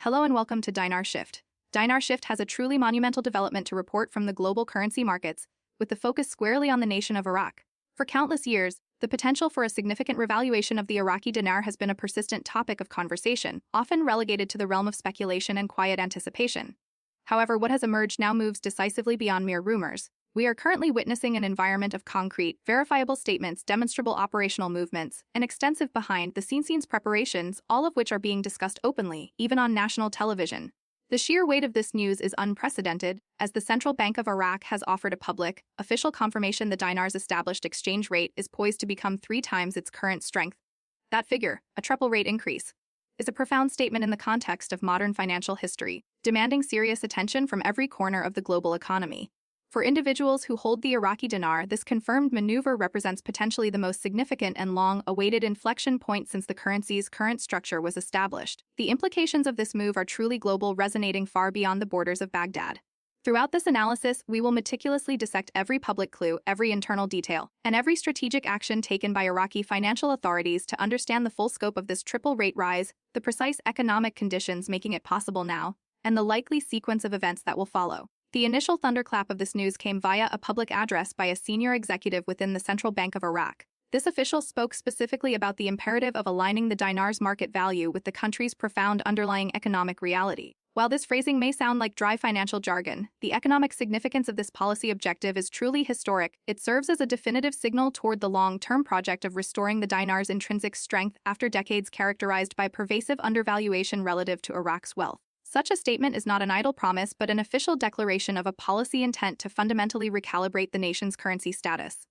Hello and welcome to Dinar Shift. Dinar Shift has a truly monumental development to report from the global currency markets, with the focus squarely on the nation of Iraq. For countless years, the potential for a significant revaluation of the Iraqi dinar has been a persistent topic of conversation, often relegated to the realm of speculation and quiet anticipation. However, what has emerged now moves decisively beyond mere rumors. We are currently witnessing an environment of concrete, verifiable statements, demonstrable operational movements, and extensive behind-the-scenes preparations, all of which are being discussed openly, even on national television. The sheer weight of this news is unprecedented, as the Central Bank of Iraq has offered a public, official confirmation the dinar's established exchange rate is poised to become 3 times its current strength. That figure, a triple rate increase, is a profound statement in the context of modern financial history, demanding serious attention from every corner of the global economy. For individuals who hold the Iraqi dinar, this confirmed maneuver represents potentially the most significant and long-awaited inflection point since the currency's current structure was established. The implications of this move are truly global, resonating far beyond the borders of Baghdad. Throughout this analysis, we will meticulously dissect every public clue, every internal detail, and every strategic action taken by Iraqi financial authorities to understand the full scope of this triple rate rise, the precise economic conditions making it possible now, and the likely sequence of events that will follow. The initial thunderclap of this news came via a public address by a senior executive within the Central Bank of Iraq. This official spoke specifically about the imperative of aligning the dinar's market value with the country's profound underlying economic reality. While this phrasing may sound like dry financial jargon, the economic significance of this policy objective is truly historic. It serves as a definitive signal toward the long-term project of restoring the dinar's intrinsic strength after decades characterized by pervasive undervaluation relative to Iraq's wealth. Such a statement is not an idle promise but an official declaration of a policy intent to fundamentally recalibrate the nation's currency status.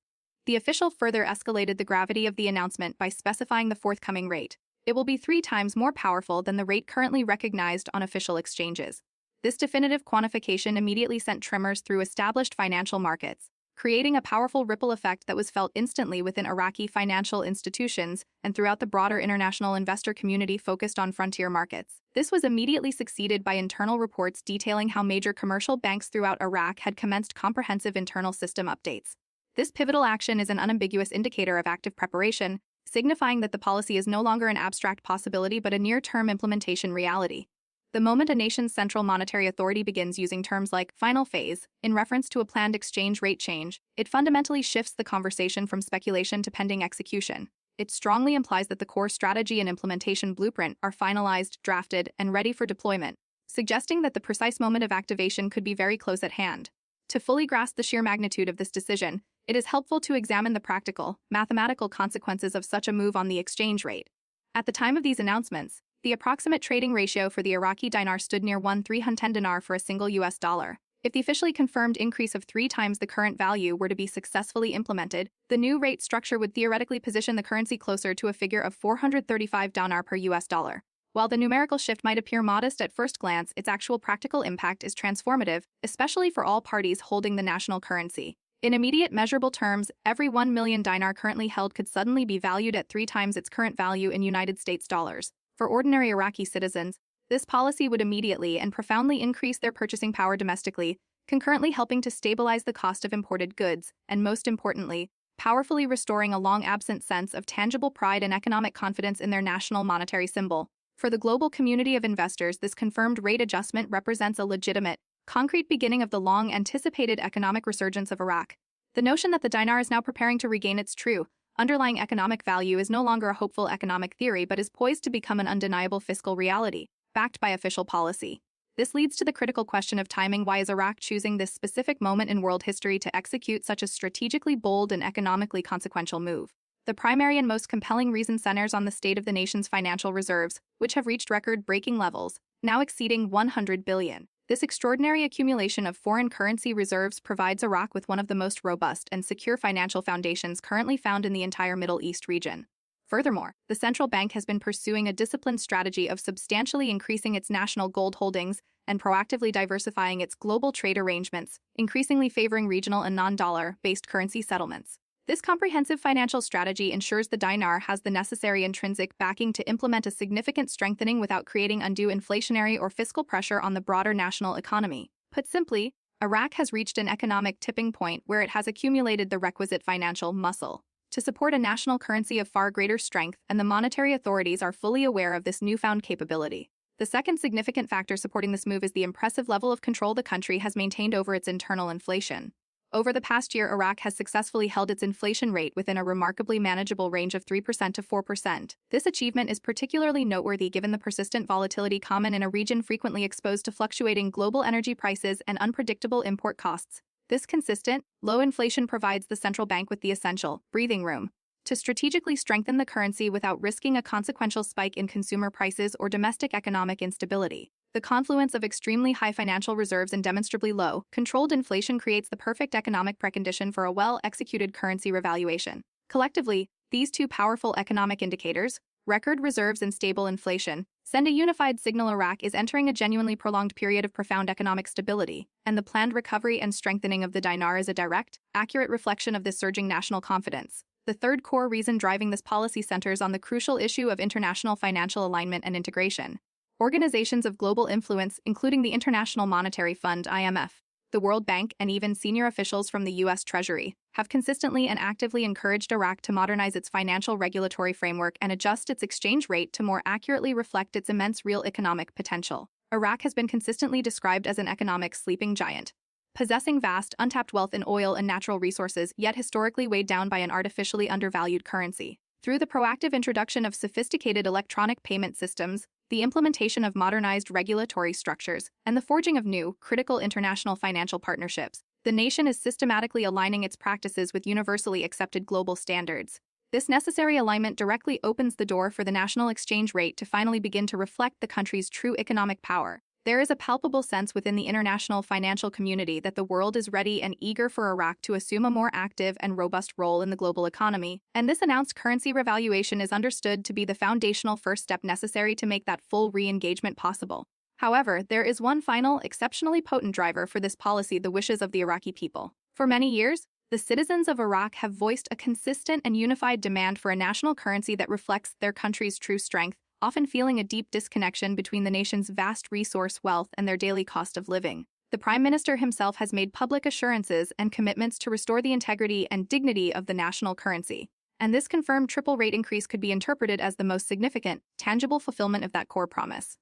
The official further escalated the gravity of the announcement by specifying the forthcoming rate. It will be 3 times more powerful than the rate currently recognized on official exchanges. This definitive quantification immediately sent tremors through established financial markets, creating a powerful ripple effect that was felt instantly within Iraqi financial institutions and throughout the broader international investor community focused on frontier markets. This was immediately succeeded by internal reports detailing how major commercial banks throughout Iraq had commenced comprehensive internal system updates. This pivotal action is an unambiguous indicator of active preparation, signifying that the policy is no longer an abstract possibility but a near-term implementation reality. The moment a nation's central monetary authority begins using terms like final phase in reference to a planned exchange rate change, it fundamentally shifts the conversation from speculation to pending execution. It strongly implies that the core strategy and implementation blueprint are finalized, drafted, and ready for deployment, suggesting that the precise moment of activation could be very close at hand. To fully grasp the sheer magnitude of this decision, it is helpful to examine the practical, mathematical consequences of such a move on the exchange rate. At the time of these announcements, the approximate trading ratio for the Iraqi dinar stood near 1/310 dinar for a single US dollar. If the officially confirmed increase of 3 times the current value were to be successfully implemented, the new rate structure would theoretically position the currency closer to a figure of 435 dinar per US dollar. While the numerical shift might appear modest at first glance, its actual practical impact is transformative, especially for all parties holding the national currency. In immediate measurable terms, every 1 million dinar currently held could suddenly be valued at 3 times its current value in United States dollars. For ordinary Iraqi citizens, this policy would immediately and profoundly increase their purchasing power domestically, concurrently helping to stabilize the cost of imported goods, and most importantly, powerfully restoring a long-absent sense of tangible pride and economic confidence in their national monetary symbol. For the global community of investors, this confirmed rate adjustment represents a legitimate, concrete beginning of the long-anticipated economic resurgence of Iraq. The notion that the dinar is now preparing to regain its true, underlying economic value is no longer a hopeful economic theory but is poised to become an undeniable fiscal reality, backed by official policy. This leads to the critical question of timing. Why is Iraq choosing this specific moment in world history to execute such a strategically bold and economically consequential move? The primary and most compelling reason centers on the state of the nation's financial reserves, which have reached record-breaking levels, now exceeding 100 billion. This extraordinary accumulation of foreign currency reserves provides Iraq with one of the most robust and secure financial foundations currently found in the entire Middle East region. Furthermore, the central bank has been pursuing a disciplined strategy of substantially increasing its national gold holdings and proactively diversifying its global trade arrangements, increasingly favoring regional and non-dollar-based currency settlements. This comprehensive financial strategy ensures the dinar has the necessary intrinsic backing to implement a significant strengthening without creating undue inflationary or fiscal pressure on the broader national economy. Put simply, Iraq has reached an economic tipping point where it has accumulated the requisite financial muscle to support a national currency of far greater strength, and the monetary authorities are fully aware of this newfound capability. The second significant factor supporting this move is the impressive level of control the country has maintained over its internal inflation. Over the past year, Iraq has successfully held its inflation rate within a remarkably manageable range of 3% to 4%. This achievement is particularly noteworthy given the persistent volatility common in a region frequently exposed to fluctuating global energy prices and unpredictable import costs. This consistent, low inflation provides the central bank with the essential breathing room to strategically strengthen the currency without risking a consequential spike in consumer prices or domestic economic instability. The confluence of extremely high financial reserves and demonstrably low, controlled inflation creates the perfect economic precondition for a well-executed currency revaluation. Collectively, these two powerful economic indicators, record reserves and stable inflation, send a unified signal Iraq is entering a genuinely prolonged period of profound economic stability, and the planned recovery and strengthening of the dinar is a direct, accurate reflection of this surging national confidence. The third core reason driving this policy centers on the crucial issue of international financial alignment and integration. Organizations of global influence, including the International Monetary Fund (IMF), the World Bank, and even senior officials from the U.S. Treasury, have consistently and actively encouraged Iraq to modernize its financial regulatory framework and adjust its exchange rate to more accurately reflect its immense real economic potential. Iraq has been consistently described as an economic sleeping giant, possessing vast, untapped wealth in oil and natural resources, yet historically weighed down by an artificially undervalued currency. Through the proactive introduction of sophisticated electronic payment systems, the implementation of modernized regulatory structures, and the forging of new, critical international financial partnerships, the nation is systematically aligning its practices with universally accepted global standards. This necessary alignment directly opens the door for the national exchange rate to finally begin to reflect the country's true economic power. There is a palpable sense within the international financial community that the world is ready and eager for Iraq to assume a more active and robust role in the global economy, and this announced currency revaluation is understood to be the foundational first step necessary to make that full re-engagement possible. However, there is one final, exceptionally potent driver for this policy: the wishes of the Iraqi people. For many years, the citizens of Iraq have voiced a consistent and unified demand for a national currency that reflects their country's true strength, often feeling a deep disconnection between the nation's vast resource wealth and their daily cost of living. The Prime Minister himself has made public assurances and commitments to restore the integrity and dignity of the national currency, and this confirmed triple rate increase could be interpreted as the most significant, tangible fulfillment of that core promise.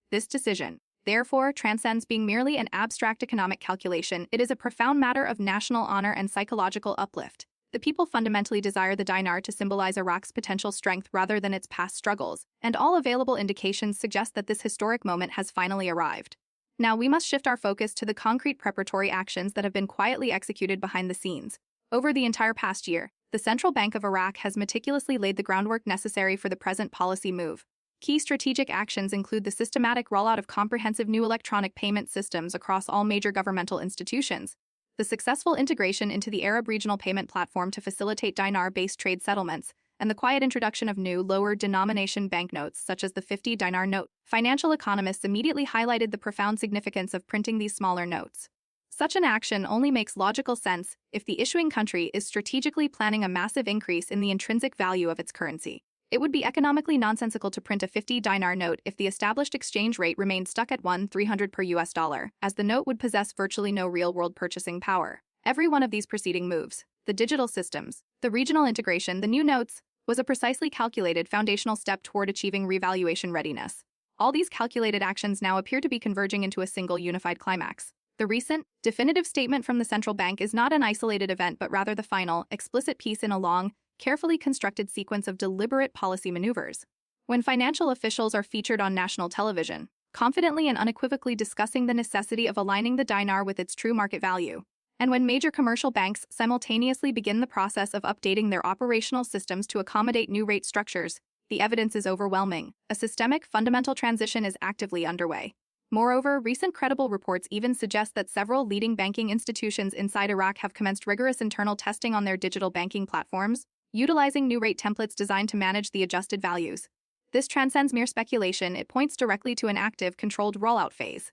This decision, therefore, transcends being merely an abstract economic calculation. It is a profound matter of national honor and psychological uplift. The people fundamentally desire the dinar to symbolize Iraq's potential strength rather than its past struggles, and all available indications suggest that this historic moment has finally arrived. Now we must shift our focus to the concrete preparatory actions that have been quietly executed behind the scenes. Over the entire past year, the Central Bank of Iraq has meticulously laid the groundwork necessary for the present policy move. Key strategic actions include the systematic rollout of comprehensive new electronic payment systems across all major governmental institutions, the successful integration into the Arab Regional Payment Platform to facilitate dinar-based trade settlements, and the quiet introduction of new, lower-denomination banknotes such as the 50 dinar note. Financial economists immediately highlighted the profound significance of printing these smaller notes. Such an action only makes logical sense if the issuing country is strategically planning a massive increase in the intrinsic value of its currency. It would be economically nonsensical to print a 50 dinar note if the established exchange rate remained stuck at 1,300 per US dollar, as the note would possess virtually no real-world purchasing power. Every one of these preceding moves, the digital systems, the regional integration, the new notes, was a precisely calculated foundational step toward achieving revaluation readiness. All these calculated actions now appear to be converging into a single unified climax. The recent, definitive statement from the central bank is not an isolated event but rather the final, explicit piece in a long, carefully constructed sequence of deliberate policy maneuvers. When financial officials are featured on national television, confidently and unequivocally discussing the necessity of aligning the dinar with its true market value, and when major commercial banks simultaneously begin the process of updating their operational systems to accommodate new rate structures, the evidence is overwhelming. A systemic, fundamental transition is actively underway. Moreover, recent credible reports even suggest that several leading banking institutions inside Iraq have commenced rigorous internal testing on their digital banking platforms, utilizing new rate templates designed to manage the adjusted values. This transcends mere speculation. It points directly to an active, controlled rollout phase.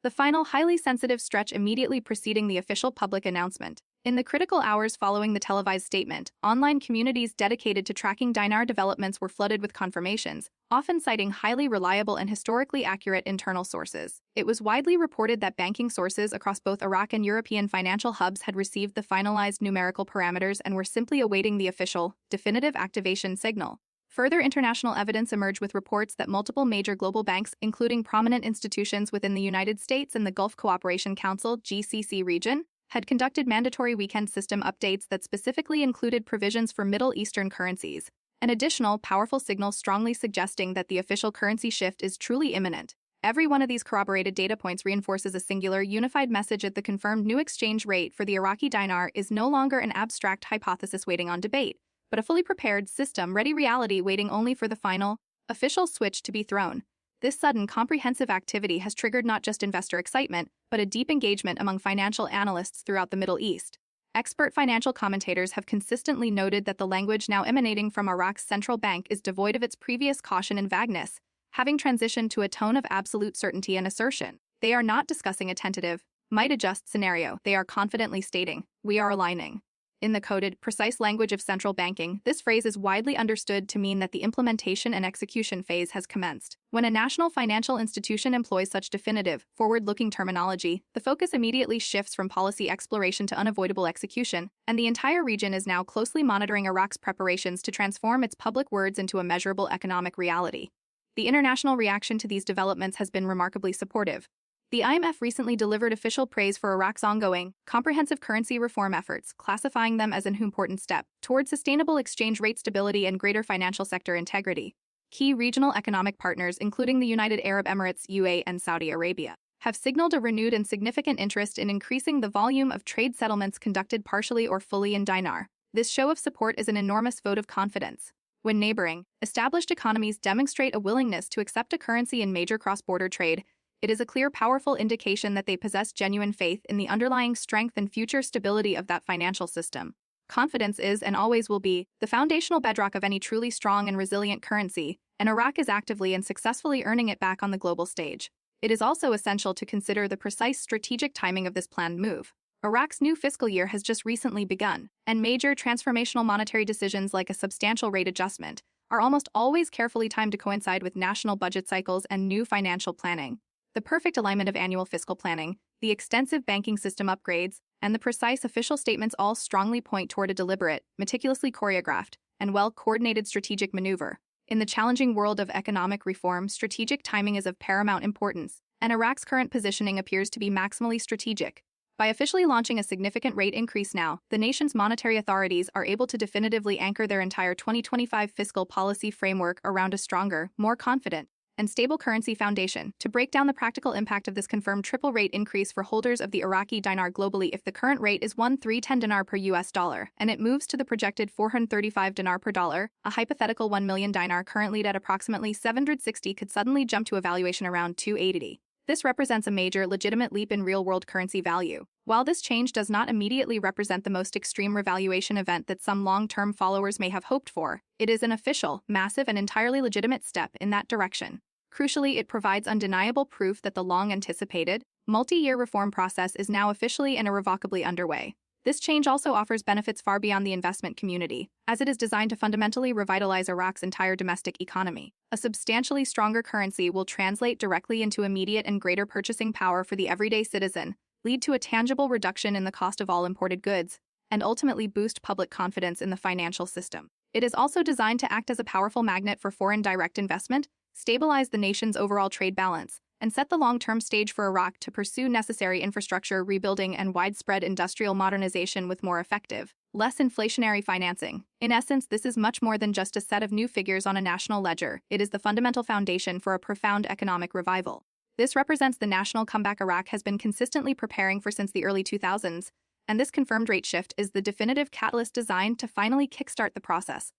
The final, highly sensitive stretch immediately preceding the official public announcement. In the critical hours following the televised statement, online communities dedicated to tracking dinar developments were flooded with confirmations, often citing highly reliable and historically accurate internal sources. It was widely reported that banking sources across both Iraq and European financial hubs had received the finalized numerical parameters and were simply awaiting the official, definitive activation signal. Further international evidence emerged with reports that multiple major global banks, including prominent institutions within the United States and the Gulf Cooperation Council (GCC) region, had conducted mandatory weekend system updates that specifically included provisions for Middle Eastern currencies, an additional powerful signal strongly suggesting that the official currency shift is truly imminent. Every one of these corroborated data points reinforces a singular, unified message that the confirmed new exchange rate for the Iraqi dinar is no longer an abstract hypothesis waiting on debate, but a fully prepared, system-ready reality waiting only for the final, official switch to be thrown. This sudden, comprehensive activity has triggered not just investor excitement, but a deep engagement among financial analysts throughout the Middle East. Expert financial commentators have consistently noted that the language now emanating from Iraq's central bank is devoid of its previous caution and vagueness, having transitioned to a tone of absolute certainty and assertion. They are not discussing a tentative, might-adjust scenario. They are confidently stating, "We are aligning." In the coded, precise language of central banking, this phrase is widely understood to mean that the implementation and execution phase has commenced. When a national financial institution employs such definitive, forward-looking terminology, the focus immediately shifts from policy exploration to unavoidable execution, and the entire region is now closely monitoring Iraq's preparations to transform its public words into a measurable economic reality. The international reaction to these developments has been remarkably supportive. The IMF recently delivered official praise for Iraq's ongoing, comprehensive currency reform efforts, classifying them as an important step toward sustainable exchange rate stability and greater financial sector integrity. Key regional economic partners, including the United Arab Emirates (UAE) and Saudi Arabia, have signaled a renewed and significant interest in increasing the volume of trade settlements conducted partially or fully in dinar. This show of support is an enormous vote of confidence. When neighboring, established economies demonstrate a willingness to accept a currency in major cross-border trade, it is a clear, powerful indication that they possess genuine faith in the underlying strength and future stability of that financial system. Confidence is, and always will be, the foundational bedrock of any truly strong and resilient currency, and Iraq is actively and successfully earning it back on the global stage. It is also essential to consider the precise strategic timing of this planned move. Iraq's new fiscal year has just recently begun, and major transformational monetary decisions like a substantial rate adjustment are almost always carefully timed to coincide with national budget cycles and new financial planning. The perfect alignment of annual fiscal planning, the extensive banking system upgrades, and the precise official statements all strongly point toward a deliberate, meticulously choreographed, and well-coordinated strategic maneuver. In the challenging world of economic reform, strategic timing is of paramount importance, and Iraq's current positioning appears to be maximally strategic. By officially launching a significant rate increase now, the nation's monetary authorities are able to definitively anchor their entire 2025 fiscal policy framework around a stronger, more confident, and stable currency foundation. To break down the practical impact of this confirmed triple rate increase for holders of the Iraqi dinar globally, if the current rate is 1,310 dinar per US dollar, and it moves to the projected 435 dinar per dollar, a hypothetical 1 million dinar currently at approximately 760 could suddenly jump to a valuation around 280. This represents a major, legitimate leap in real-world currency value. While this change does not immediately represent the most extreme revaluation event that some long-term followers may have hoped for, it is an official, massive, and entirely legitimate step in that direction. Crucially, it provides undeniable proof that the long-anticipated, multi-year reform process is now officially and irrevocably underway. This change also offers benefits far beyond the investment community, as it is designed to fundamentally revitalize Iraq's entire domestic economy. A substantially stronger currency will translate directly into immediate and greater purchasing power for the everyday citizen, lead to a tangible reduction in the cost of all imported goods, and ultimately boost public confidence in the financial system. It is also designed to act as a powerful magnet for foreign direct investment, stabilize the nation's overall trade balance, and set the long-term stage for Iraq to pursue necessary infrastructure rebuilding and widespread industrial modernization with more effective, less inflationary financing. In essence, this is much more than just a set of new figures on a national ledger. It is the fundamental foundation for a profound economic revival. This represents the national comeback Iraq has been consistently preparing for since the early 2000s, and this confirmed rate shift is the definitive catalyst designed to finally kickstart the process.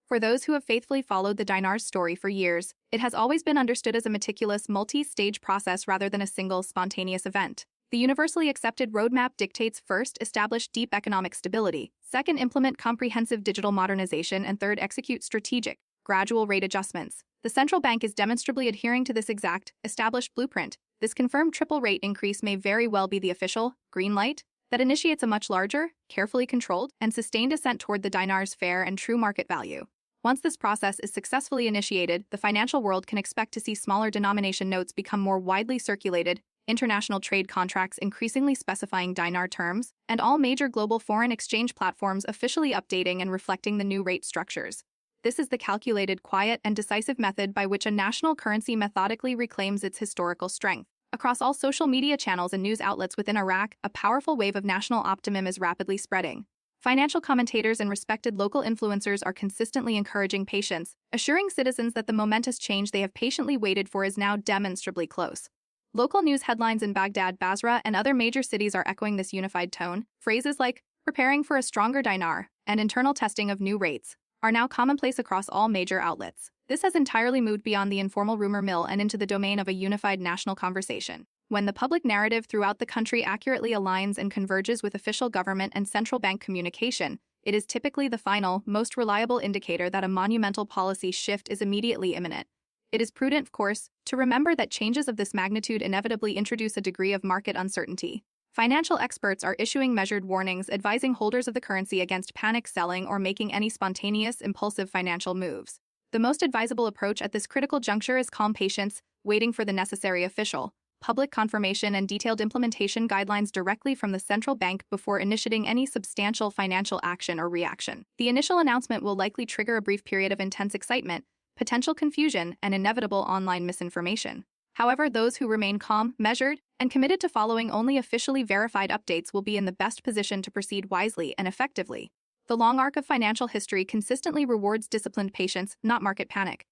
For those who have faithfully followed the dinar's story for years, it has always been understood as a meticulous, multi-stage process rather than a single, spontaneous event. The universally accepted roadmap dictates: first, establish deep economic stability; second, implement comprehensive digital modernization; and third, execute strategic, gradual rate adjustments. The central bank is demonstrably adhering to this exact, established blueprint. This confirmed triple rate increase may very well be the official green light that initiates a much larger, carefully controlled, and sustained ascent toward the dinar's fair and true market value. Once this process is successfully initiated, the financial world can expect to see smaller denomination notes become more widely circulated, international trade contracts increasingly specifying dinar terms, and all major global foreign exchange platforms officially updating and reflecting the new rate structures. This is the calculated, quiet, and decisive method by which a national currency methodically reclaims its historical strength. Across all social media channels and news outlets within Iraq, a powerful wave of national optimism is rapidly spreading. Financial commentators and respected local influencers are consistently encouraging patience, assuring citizens that the momentous change they have patiently waited for is now demonstrably close. Local news headlines in Baghdad, Basra, and other major cities are echoing this unified tone. Phrases like preparing for a stronger dinar and internal testing of new rates are now commonplace across all major outlets. This has entirely moved beyond the informal rumor mill and into the domain of a unified national conversation. When the public narrative throughout the country accurately aligns and converges with official government and central bank communication, it is typically the final, most reliable indicator that a monumental policy shift is immediately imminent. It is prudent, of course, to remember that changes of this magnitude inevitably introduce a degree of market uncertainty. Financial experts are issuing measured warnings advising holders of the currency against panic selling or making any spontaneous, impulsive financial moves. The most advisable approach at this critical juncture is calm patience, waiting for the necessary official, public confirmation and detailed implementation guidelines directly from the central bank before initiating any substantial financial action or reaction. The initial announcement will likely trigger a brief period of intense excitement, potential confusion, and inevitable online misinformation. However, those who remain calm, measured, and committed to following only officially verified updates will be in the best position to proceed wisely and effectively. The long arc of financial history consistently rewards disciplined patience, not market panic.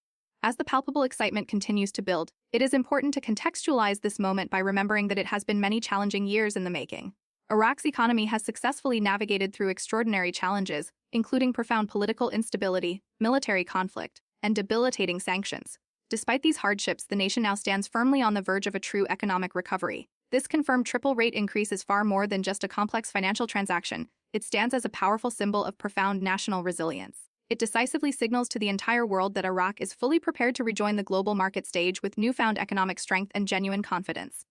As the palpable excitement continues to build, it is important to contextualize this moment by remembering that it has been many challenging years in the making. Iraq's economy has successfully navigated through extraordinary challenges, including profound political instability, military conflict, and debilitating sanctions. Despite these hardships, the nation now stands firmly on the verge of a true economic recovery. This confirmed triple rate increase is far more than just a complex financial transaction. It stands as a powerful symbol of profound national resilience. It decisively signals to the entire world that Iraq is fully prepared to rejoin the global market stage with newfound economic strength and genuine confidence.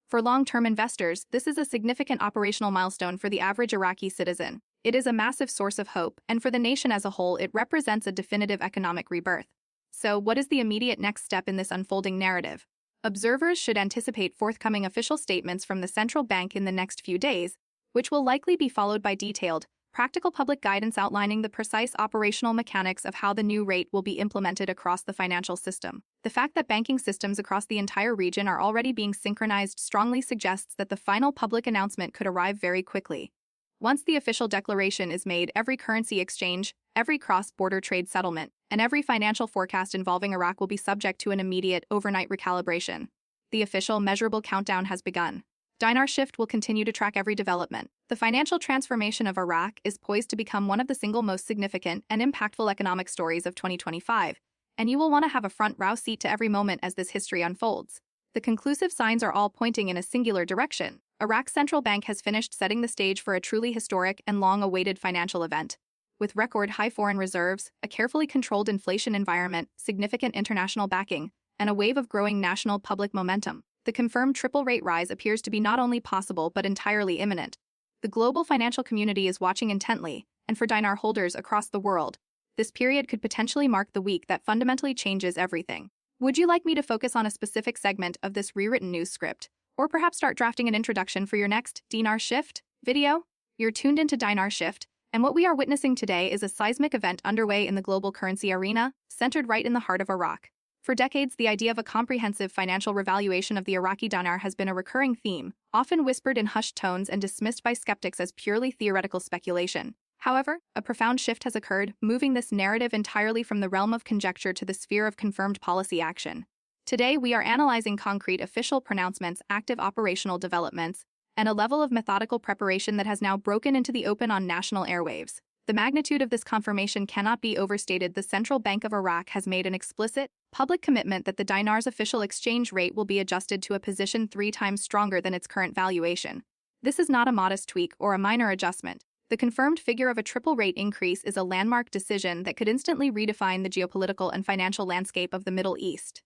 For long-term investors, this is a significant operational milestone for the average Iraqi citizen. It is a massive source of hope, and for the nation as a whole, it represents a definitive economic rebirth. So, what is the immediate next step in this unfolding narrative? Observers should anticipate forthcoming official statements from the central bank in the next few days, which will likely be followed by detailed, practical public guidance outlining the precise operational mechanics of how the new rate will be implemented across the financial system. The fact that banking systems across the entire region are already being synchronized strongly suggests that the final public announcement could arrive very quickly. Once the official declaration is made, every currency exchange, every cross-border trade settlement, and every financial forecast involving Iraq will be subject to an immediate, overnight recalibration. The official, measurable countdown has begun. Dinar Shift will continue to track every development. The financial transformation of Iraq is poised to become one of the single most significant and impactful economic stories of 2025, and you will want to have a front-row seat to every moment as this history unfolds. The conclusive signs are all pointing in a singular direction. Iraq's central bank has finished setting the stage for a truly historic and long-awaited financial event. With record-high foreign reserves, a carefully controlled inflation environment, significant international backing, and a wave of growing national public momentum, the confirmed triple-rate rise appears to be not only possible but entirely imminent. The global financial community is watching intently, and for dinar holders across the world, this period could potentially mark the week that fundamentally changes everything. Would you like me to focus on a specific segment of this rewritten news script, or perhaps start drafting an introduction for your next Dinar Shift video? You're tuned into Dinar Shift, and what we are witnessing today is a seismic event underway in the global currency arena, centered right in the heart of Iraq. For decades, the idea of a comprehensive financial revaluation of the Iraqi dinar has been a recurring theme, often whispered in hushed tones and dismissed by skeptics as purely theoretical speculation. However, a profound shift has occurred, moving this narrative entirely from the realm of conjecture to the sphere of confirmed policy action. Today, we are analyzing concrete official pronouncements, active operational developments, and a level of methodical preparation that has now broken into the open on national airwaves. The magnitude of this confirmation cannot be overstated. The Central Bank of Iraq has made an explicit, public commitment that the dinar's official exchange rate will be adjusted to a position 3 times stronger than its current valuation. This is not a modest tweak or a minor adjustment. The confirmed figure of a triple rate increase is a landmark decision that could instantly redefine the geopolitical and financial landscape of the Middle East.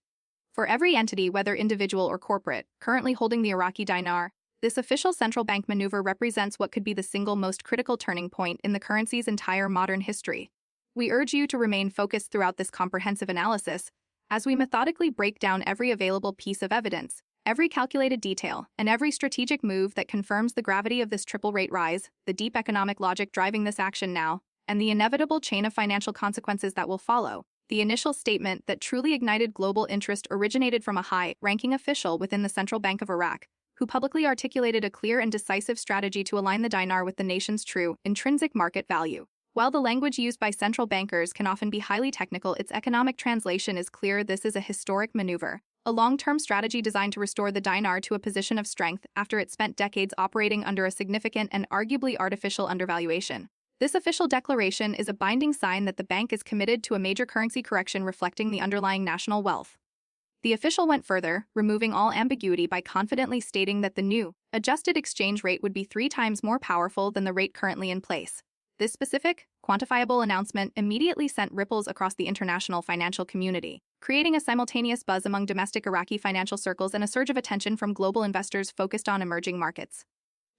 For every entity, whether individual or corporate, currently holding the Iraqi dinar, this official central bank maneuver represents what could be the single most critical turning point in the currency's entire modern history. We urge you to remain focused throughout this comprehensive analysis, as we methodically break down every available piece of evidence, every calculated detail, and every strategic move that confirms the gravity of this triple rate rise, the deep economic logic driving this action now, and the inevitable chain of financial consequences that will follow. The initial statement that truly ignited global interest originated from a high-ranking official within the Central Bank of Iraq, who publicly articulated a clear and decisive strategy to align the dinar with the nation's true, intrinsic market value. While the language used by central bankers can often be highly technical, its economic translation is clear. This is a historic maneuver, a long-term strategy designed to restore the dinar to a position of strength after it spent decades operating under a significant and arguably artificial undervaluation. This official declaration is a binding sign that the bank is committed to a major currency correction reflecting the underlying national wealth. The official went further, removing all ambiguity by confidently stating that the new, adjusted exchange rate would be 3 times more powerful than the rate currently in place. This specific, quantifiable announcement immediately sent ripples across the international financial community, creating a simultaneous buzz among domestic Iraqi financial circles and a surge of attention from global investors focused on emerging markets.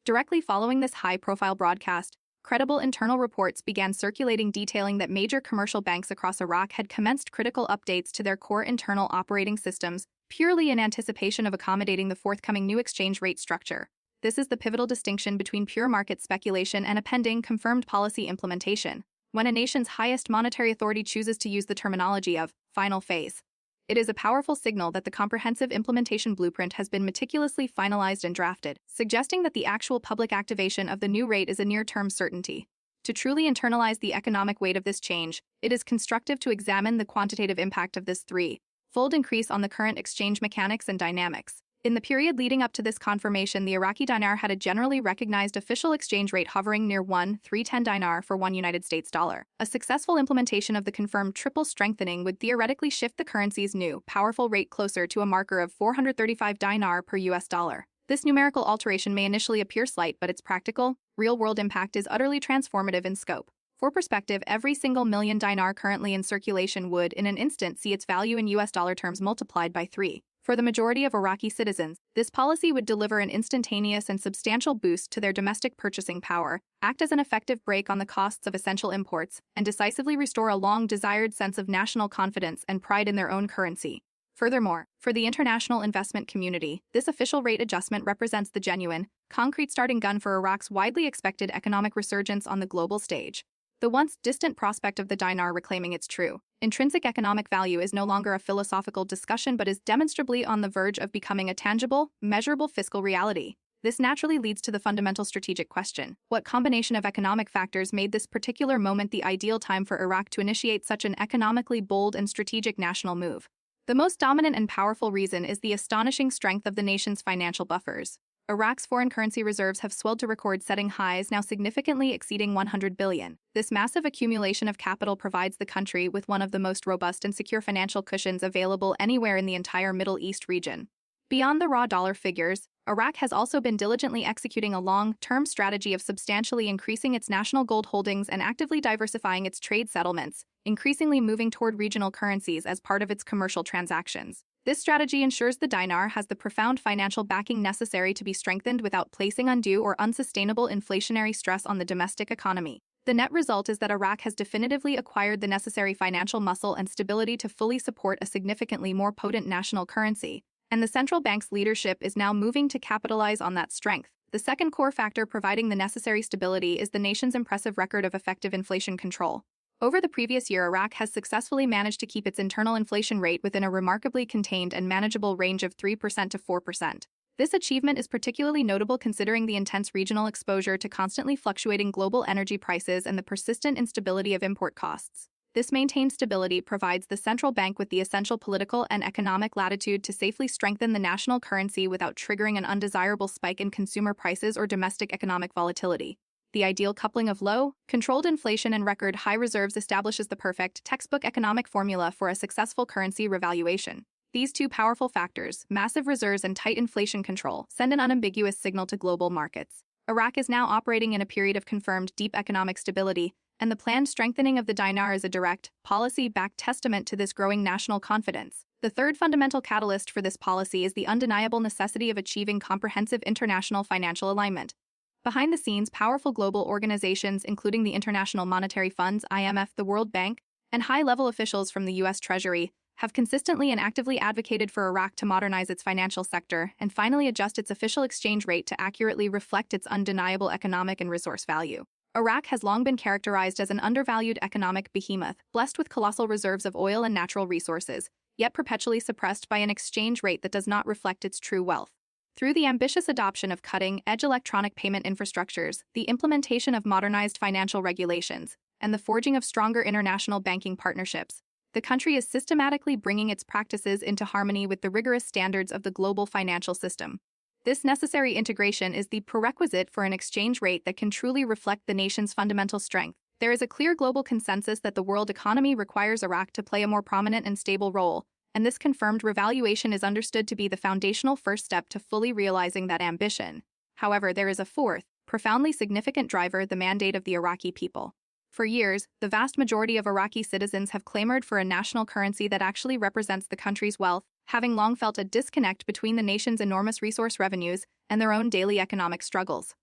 Directly following this high-profile broadcast, credible internal reports began circulating detailing that major commercial banks across Iraq had commenced critical updates to their core internal operating systems, purely in anticipation of accommodating the forthcoming new exchange rate structure. This is the pivotal distinction between pure market speculation and a pending, confirmed policy implementation. When a nation's highest monetary authority chooses to use the terminology of final phase, it is a powerful signal that the comprehensive implementation blueprint has been meticulously finalized and drafted, suggesting that the actual public activation of the new rate is a near-term certainty. To truly internalize the economic weight of this change, it is constructive to examine the quantitative impact of this threefold increase on the current exchange mechanics and dynamics. In the period leading up to this confirmation, the Iraqi dinar had a generally recognized official exchange rate hovering near 1,310 dinar for $1 United States dollar. A successful implementation of the confirmed triple strengthening would theoretically shift the currency's new, powerful rate closer to a marker of 435 dinar per US dollar. This numerical alteration may initially appear slight, but its practical, real-world impact is utterly transformative in scope. For perspective, every single million dinar currently in circulation would, in an instant, see its value in US dollar terms multiplied by 3. For the majority of Iraqi citizens, this policy would deliver an instantaneous and substantial boost to their domestic purchasing power, act as an effective brake on the costs of essential imports, and decisively restore a long-desired sense of national confidence and pride in their own currency. Furthermore, for the international investment community, this official rate adjustment represents the genuine, concrete starting gun for Iraq's widely expected economic resurgence on the global stage. The once distant prospect of the dinar reclaiming its true, intrinsic economic value is no longer a philosophical discussion but is demonstrably on the verge of becoming a tangible, measurable fiscal reality. This naturally leads to the fundamental strategic question: what combination of economic factors made this particular moment the ideal time for Iraq to initiate such an economically bold and strategic national move? The most dominant and powerful reason is the astonishing strength of the nation's financial buffers. Iraq's foreign currency reserves have swelled to record-setting highs, now significantly exceeding $100 billion. This massive accumulation of capital provides the country with one of the most robust and secure financial cushions available anywhere in the entire Middle East region. Beyond the raw dollar figures, Iraq has also been diligently executing a long-term strategy of substantially increasing its national gold holdings and actively diversifying its trade settlements, increasingly moving toward regional currencies as part of its commercial transactions. This strategy ensures the dinar has the profound financial backing necessary to be strengthened without placing undue or unsustainable inflationary stress on the domestic economy. The net result is that Iraq has definitively acquired the necessary financial muscle and stability to fully support a significantly more potent national currency, and the central bank's leadership is now moving to capitalize on that strength. The second core factor providing the necessary stability is the nation's impressive record of effective inflation control. Over the previous year, Iraq has successfully managed to keep its internal inflation rate within a remarkably contained and manageable range of 3% to 4%. This achievement is particularly notable considering the intense regional exposure to constantly fluctuating global energy prices and the persistent instability of import costs. This maintained stability provides the central bank with the essential political and economic latitude to safely strengthen the national currency without triggering an undesirable spike in consumer prices or domestic economic volatility. The ideal coupling of low, controlled inflation and record high reserves establishes the perfect textbook economic formula for a successful currency revaluation. These two powerful factors, massive reserves and tight inflation control, send an unambiguous signal to global markets. Iraq is now operating in a period of confirmed deep economic stability, and the planned strengthening of the dinar is a direct, policy-backed testament to this growing national confidence. The third fundamental catalyst for this policy is the undeniable necessity of achieving comprehensive international financial alignment. Behind the scenes, powerful global organizations, including the International Monetary Funds, IMF, the World Bank, and high-level officials from the U.S. Treasury, have consistently and actively advocated for Iraq to modernize its financial sector and finally adjust its official exchange rate to accurately reflect its undeniable economic and resource value. Iraq has long been characterized as an undervalued economic behemoth, blessed with colossal reserves of oil and natural resources, yet perpetually suppressed by an exchange rate that does not reflect its true wealth. Through the ambitious adoption of cutting-edge electronic payment infrastructures, the implementation of modernized financial regulations, and the forging of stronger international banking partnerships, the country is systematically bringing its practices into harmony with the rigorous standards of the global financial system. This necessary integration is the prerequisite for an exchange rate that can truly reflect the nation's fundamental strength. There is a clear global consensus that the world economy requires Iraq to play a more prominent and stable role, and this confirmed revaluation is understood to be the foundational first step to fully realizing that ambition. However, there is a fourth, profoundly significant driver: the mandate of the Iraqi people. For years, the vast majority of Iraqi citizens have clamored for a national currency that actually represents the country's wealth, having long felt a disconnect between the nation's enormous resource revenues and their own daily economic struggles.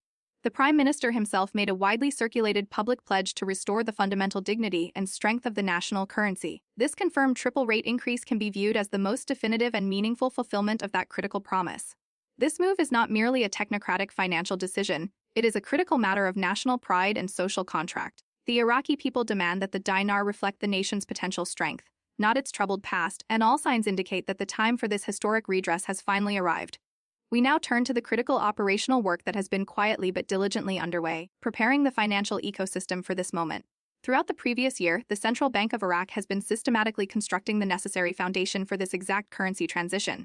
The Prime Minister himself made a widely circulated public pledge to restore the fundamental dignity and strength of the national currency. This confirmed triple-rate increase can be viewed as the most definitive and meaningful fulfillment of that critical promise. This move is not merely a technocratic financial decision, it is a critical matter of national pride and social contract. The Iraqi people demand that the dinar reflect the nation's potential strength, not its troubled past, and all signs indicate that the time for this historic redress has finally arrived. We now turn to the critical operational work that has been quietly but diligently underway, preparing the financial ecosystem for this moment. Throughout the previous year, the Central Bank of Iraq has been systematically constructing the necessary foundation for this exact currency transition.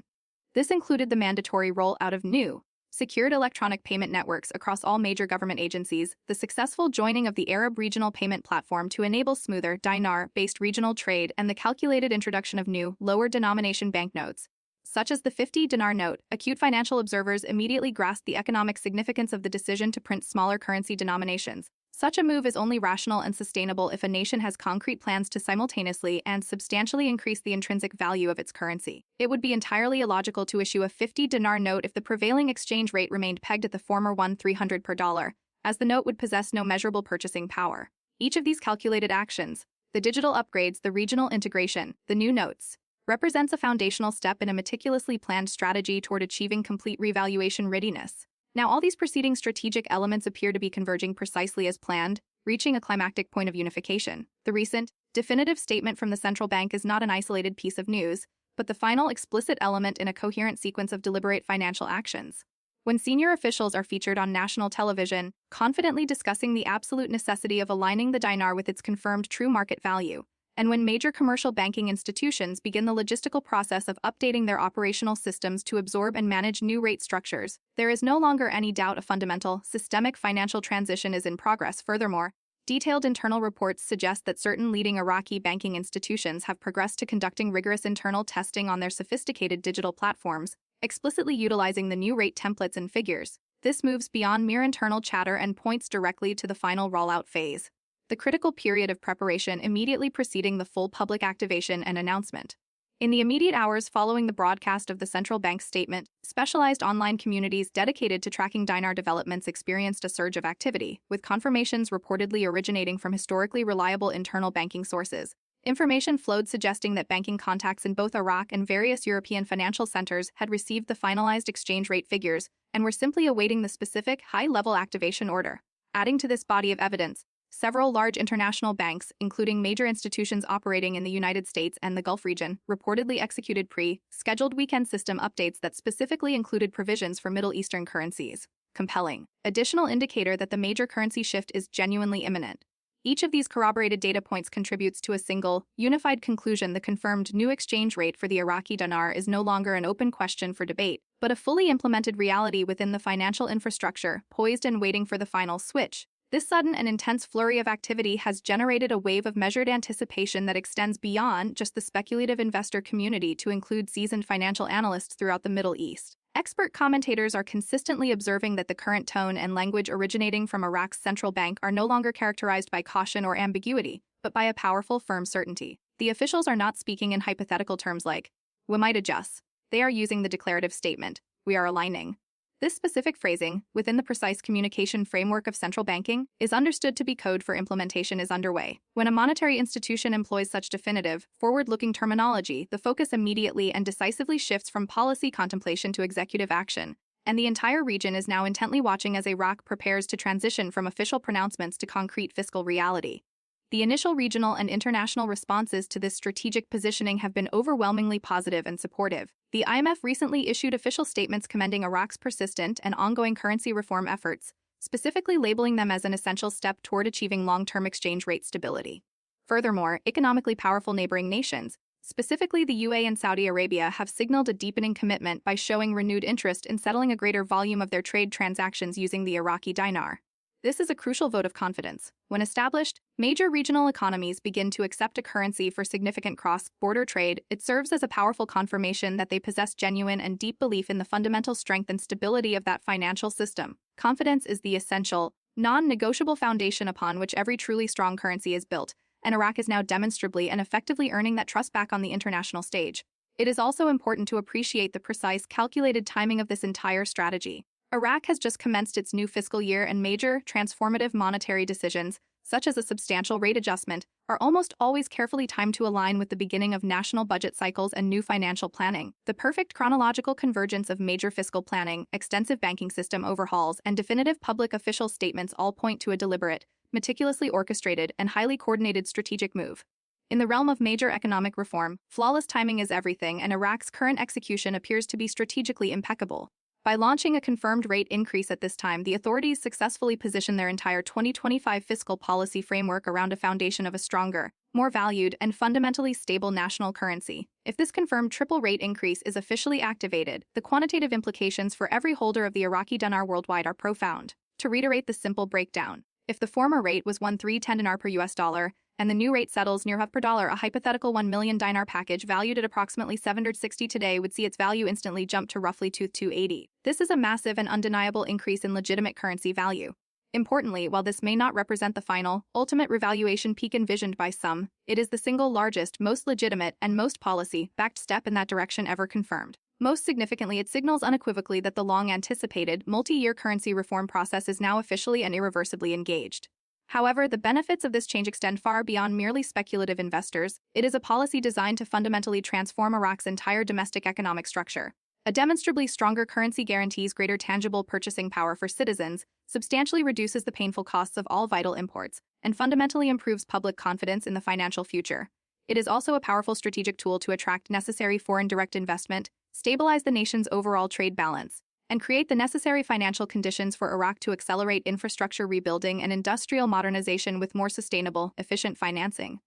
This included the mandatory rollout of new, secured electronic payment networks across all major government agencies, the successful joining of the Arab Regional Payment Platform to enable smoother, dinar-based regional trade, and the calculated introduction of new, lower-denomination banknotes, such as the 50 dinar note. Acute financial observers immediately grasped the economic significance of the decision to print smaller currency denominations. Such a move is only rational and sustainable if a nation has concrete plans to simultaneously and substantially increase the intrinsic value of its currency. It would be entirely illogical to issue a 50 dinar note if the prevailing exchange rate remained pegged at the former 1,300 per dollar, as the note would possess no measurable purchasing power. Each of these calculated actions, the digital upgrades, the regional integration, the new notes, represents a foundational step in a meticulously planned strategy toward achieving complete revaluation readiness. Now, all these preceding strategic elements appear to be converging precisely as planned, reaching a climactic point of unification. The recent, definitive statement from the central bank is not an isolated piece of news, but the final explicit element in a coherent sequence of deliberate financial actions. When senior officials are featured on national television, confidently discussing the absolute necessity of aligning the dinar with its confirmed true market value, and when major commercial banking institutions begin the logistical process of updating their operational systems to absorb and manage new rate structures, there is no longer any doubt a fundamental, systemic financial transition is in progress. Furthermore, detailed internal reports suggest that certain leading Iraqi banking institutions have progressed to conducting rigorous internal testing on their sophisticated digital platforms, explicitly utilizing the new rate templates and figures. This moves beyond mere internal chatter and points directly to the final rollout phase, the critical period of preparation immediately preceding the full public activation and announcement. In the immediate hours following the broadcast of the central bank's statement, specialized online communities dedicated to tracking dinar developments experienced a surge of activity, with confirmations reportedly originating from historically reliable internal banking sources. Information flowed suggesting that banking contacts in both Iraq and various European financial centers had received the finalized exchange rate figures and were simply awaiting the specific, high-level activation order. Adding to this body of evidence, several large international banks, including major institutions operating in the United States and the Gulf region, reportedly executed pre-scheduled weekend system updates that specifically included provisions for Middle Eastern currencies. Compelling. Additional indicator that the major currency shift is genuinely imminent. Each of these corroborated data points contributes to a single, unified conclusion: the confirmed new exchange rate for the Iraqi dinar is no longer an open question for debate, but a fully implemented reality within the financial infrastructure, poised and waiting for the final switch. This sudden and intense flurry of activity has generated a wave of measured anticipation that extends beyond just the speculative investor community to include seasoned financial analysts throughout the Middle East. Expert commentators are consistently observing that the current tone and language originating from Iraq's central bank are no longer characterized by caution or ambiguity, but by a powerful, firm certainty. The officials are not speaking in hypothetical terms like, "we might adjust." They are using the declarative statement, "we are aligning." This specific phrasing, within the precise communication framework of central banking, is understood to be code for implementation is underway. When a monetary institution employs such definitive, forward-looking terminology, the focus immediately and decisively shifts from policy contemplation to executive action, and the entire region is now intently watching as Iraq prepares to transition from official pronouncements to concrete fiscal reality. The initial regional and international responses to this strategic positioning have been overwhelmingly positive and supportive. The IMF recently issued official statements commending Iraq's persistent and ongoing currency reform efforts, specifically labeling them as an essential step toward achieving long-term exchange rate stability. Furthermore, economically powerful neighboring nations, specifically the UAE and Saudi Arabia, have signaled a deepening commitment by showing renewed interest in settling a greater volume of their trade transactions using the Iraqi dinar. This is a crucial vote of confidence. When established, major regional economies begin to accept a currency for significant cross-border trade. It serves as a powerful confirmation that they possess genuine and deep belief in the fundamental strength and stability of that financial system. Confidence is the essential, non-negotiable foundation upon which every truly strong currency is built, and Iraq is now demonstrably and effectively earning that trust back on the international stage. It is also important to appreciate the precise, calculated timing of this entire strategy. Iraq has just commenced its new fiscal year, and major, transformative monetary decisions, such as a substantial rate adjustment, are almost always carefully timed to align with the beginning of national budget cycles and new financial planning. The perfect chronological convergence of major fiscal planning, extensive banking system overhauls, and definitive public official statements all point to a deliberate, meticulously orchestrated, and highly coordinated strategic move. In the realm of major economic reform, flawless timing is everything, and Iraq's current execution appears to be strategically impeccable. By launching a confirmed rate increase at this time, the authorities successfully position their entire 2025 fiscal policy framework around a foundation of a stronger, more valued, and fundamentally stable national currency. If this confirmed triple rate increase is officially activated, the quantitative implications for every holder of the Iraqi dinar worldwide are profound. To reiterate the simple breakdown, if the former rate was 1,310 dinar per US dollar, and the new rate settles near half per dollar, a hypothetical 1 million dinar package valued at approximately 760 today would see its value instantly jump to roughly 280. This is a massive and undeniable increase in legitimate currency value. Importantly, while this may not represent the final, ultimate revaluation peak envisioned by some, it is the single largest, most legitimate, and most policy-backed step in that direction ever confirmed. Most significantly, it signals unequivocally that the long-anticipated, multi-year currency reform process is now officially and irreversibly engaged. However, the benefits of this change extend far beyond merely speculative investors. It is a policy designed to fundamentally transform Iraq's entire domestic economic structure. A demonstrably stronger currency guarantees greater tangible purchasing power for citizens, substantially reduces the painful costs of all vital imports, and fundamentally improves public confidence in the financial future. It is also a powerful strategic tool to attract necessary foreign direct investment, stabilize the nation's overall trade balance, and create the necessary financial conditions for Iraq to accelerate infrastructure rebuilding and industrial modernization with more sustainable, efficient financing.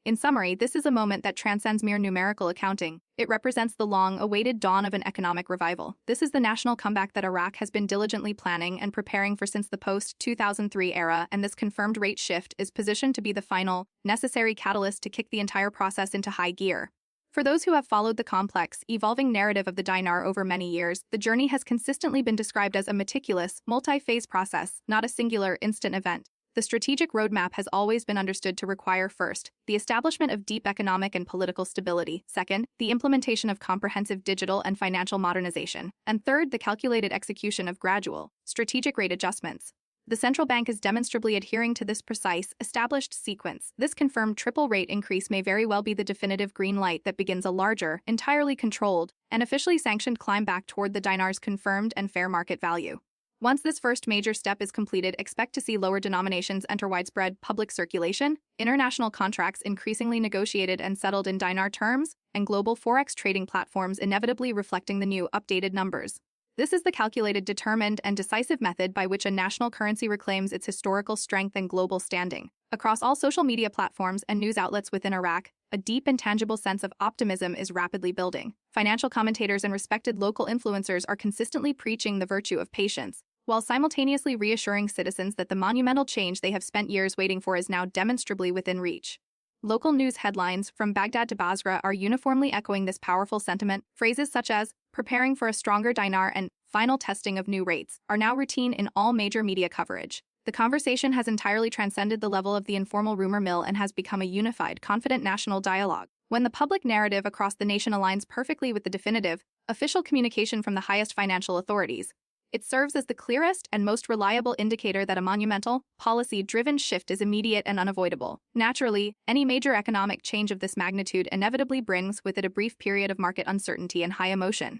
In summary, this is a moment that transcends mere numerical accounting. It represents the long-awaited dawn of an economic revival. This is the national comeback that Iraq has been diligently planning and preparing for since the post-2003 era, and this confirmed rate shift is positioned to be the final, necessary catalyst to kick the entire process into high gear. For those who have followed the complex, evolving narrative of the dinar over many years, the journey has consistently been described as a meticulous, multi-phase process, not a singular, instant event. The strategic roadmap has always been understood to require first, the establishment of deep economic and political stability, second, the implementation of comprehensive digital and financial modernization, and third, the calculated execution of gradual, strategic rate adjustments. The central bank is demonstrably adhering to this precise, established sequence. This confirmed triple rate increase may very well be the definitive green light that begins a larger, entirely controlled, and officially sanctioned climb back toward the dinar's confirmed and fair market value. Once this first major step is completed, expect to see lower denominations enter widespread public circulation, international contracts increasingly negotiated and settled in dinar terms, and global forex trading platforms inevitably reflecting the new, updated numbers. This is the calculated, determined, and decisive method by which a national currency reclaims its historical strength and global standing. Across all social media platforms and news outlets within Iraq, a deep and tangible sense of optimism is rapidly building. Financial commentators and respected local influencers are consistently preaching the virtue of patience, while simultaneously reassuring citizens that the monumental change they have spent years waiting for is now demonstrably within reach. Local news headlines, from Baghdad to Basra, are uniformly echoing this powerful sentiment. Phrases such as, preparing for a stronger dinar and final testing of new rates, are now routine in all major media coverage. The conversation has entirely transcended the level of the informal rumor mill and has become a unified, confident national dialogue. When the public narrative across the nation aligns perfectly with the definitive, official communication from the highest financial authorities, it serves as the clearest and most reliable indicator that a monumental, policy-driven shift is immediate and unavoidable. Naturally, any major economic change of this magnitude inevitably brings with it a brief period of market uncertainty and high emotion.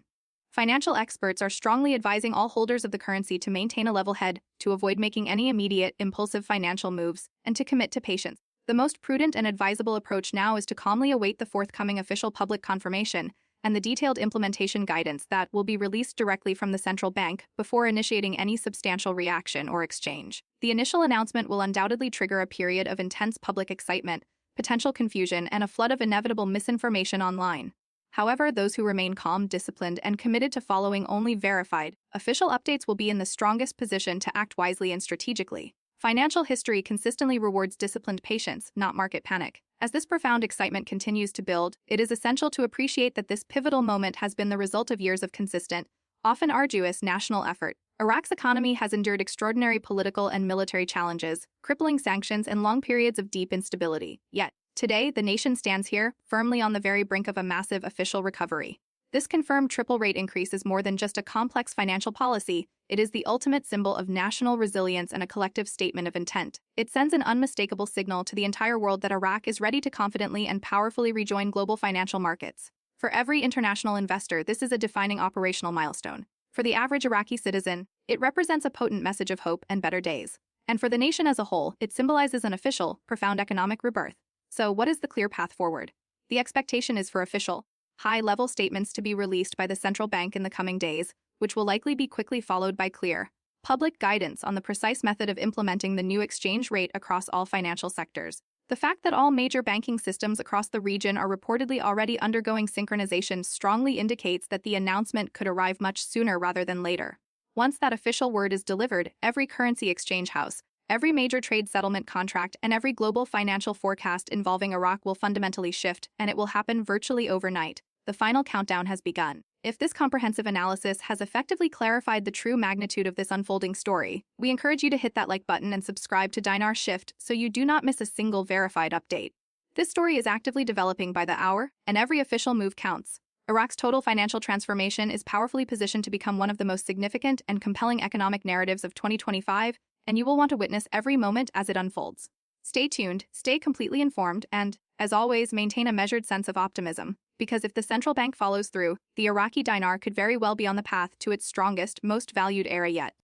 Financial experts are strongly advising all holders of the currency to maintain a level head, to avoid making any immediate, impulsive financial moves, and to commit to patience. The most prudent and advisable approach now is to calmly await the forthcoming official public confirmation and the detailed implementation guidance that will be released directly from the central bank before initiating any substantial reaction or exchange. The initial announcement will undoubtedly trigger a period of intense public excitement, potential confusion, and a flood of inevitable misinformation online. However, those who remain calm, disciplined, and committed to following only verified, official updates will be in the strongest position to act wisely and strategically. Financial history consistently rewards disciplined patience, not market panic. As this profound excitement continues to build, it is essential to appreciate that this pivotal moment has been the result of years of consistent, often arduous, national effort. Iraq's economy has endured extraordinary political and military challenges, crippling sanctions, and long periods of deep instability. Yet, today, the nation stands here, firmly on the very brink of a massive official recovery. This confirmed triple rate increase is more than just a complex financial policy. It is the ultimate symbol of national resilience and a collective statement of intent. It sends an unmistakable signal to the entire world that Iraq is ready to confidently and powerfully rejoin global financial markets. For every international investor, this is a defining operational milestone. For the average Iraqi citizen, it represents a potent message of hope and better days. And for the nation as a whole, it symbolizes an official, profound economic rebirth. So, what is the clear path forward? The expectation is for official, high-level statements to be released by the central bank in the coming days, which will likely be quickly followed by clear, public guidance on the precise method of implementing the new exchange rate across all financial sectors. The fact that all major banking systems across the region are reportedly already undergoing synchronization strongly indicates that the announcement could arrive much sooner rather than later. Once that official word is delivered, every currency exchange house, every major trade settlement contract, and every global financial forecast involving Iraq will fundamentally shift, and it will happen virtually overnight. The final countdown has begun. If this comprehensive analysis has effectively clarified the true magnitude of this unfolding story, we encourage you to hit that like button and subscribe to Dinar Shift so you do not miss a single verified update. This story is actively developing by the hour, and every official move counts. Iraq's total financial transformation is powerfully positioned to become one of the most significant and compelling economic narratives of 2025, and you will want to witness every moment as it unfolds. Stay tuned, stay completely informed, and, as always, maintain a measured sense of optimism, because if the central bank follows through, the Iraqi dinar could very well be on the path to its strongest, most valued era yet.